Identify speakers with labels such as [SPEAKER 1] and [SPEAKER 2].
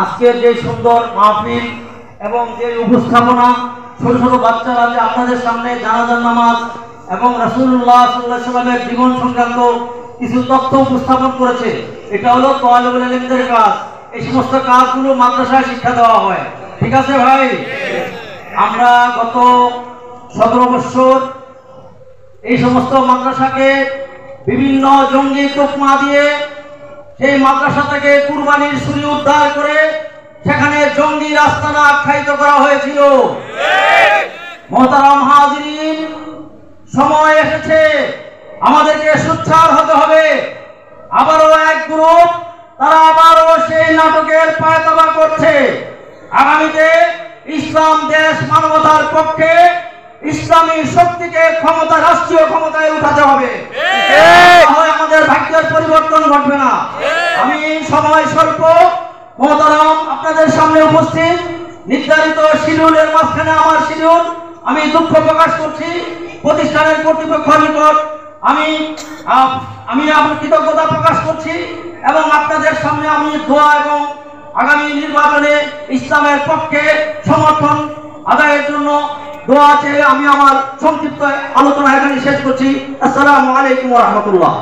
[SPEAKER 1] আজকের যে সুন্দর মাহফিল এবং যে উপস্থাপনা, ছোট ছোট বাচ্চারা যে আপনাদের সামনে জানাজার নামাজ এবং রাসূলুল্লাহ সাল্লাল্লাহু আলাইহি ওয়াসাল্লামের জীবন সংক্রান্ত কিছু তথ্য উপস্থাপন করেছে, এটা হলো তালিবুল ইলমদের কাজ। এই সমস্ত কাজগুলো মাদ্রাসায় শিক্ষা দেওয়া হয়। ঠিক আছে ভাই? আমরা গত 17 বছর এই সমস্ত মাদ্রাসাকে বিভিন্ন জঙ্গি তোকমা দিয়ে সেই মাদ্রাসা থেকে কুরবানির ছুরি উদ্ধার করে সেখানে জঙ্গি আস্তানা আখ্যায়িত করা হয়েছিল। মুহতারাম হাজিরিন, সময় এসেছে আমাদেরকে সোচ্চার হতে হবে। আবারও এক গ্রুপ তারা আবারও সেই নাটকের পায়তাবা করছে। আগামীতে ইসলাম দেশ মানবতার পক্ষে ইসলামী শক্তিকে ক্ষমতা, রাষ্ট্রীয় ক্ষমতায় উঠাতে হবে। আমাদের ভাগ্যের পরিবর্তন ঘটবে না। আমি সময় স্বল্প, মুহতারাম আপনাদের সামনে উপস্থিত, নির্ধারিত শিডিউলের মাঝখানে আমার শিডিউল, আমি দুঃখ প্রকাশ করছি। প্রতিষ্ঠানের কর্তৃপক্ষের নিকট আমি আমার কৃতজ্ঞতা প্রকাশ করছি এবং আপনাদের সামনে আমি দোয়া এবং আগামী নির্বাচনে ইসলামের পক্ষে সমর্থন আদায়ের জন্য দোয়া চেয়ে আমি আমার সংক্ষিপ্ত আলোচনা এখানে শেষ করছি। আসসালামু আলাইকুম ওয়া রাহমাতুল্লাহ।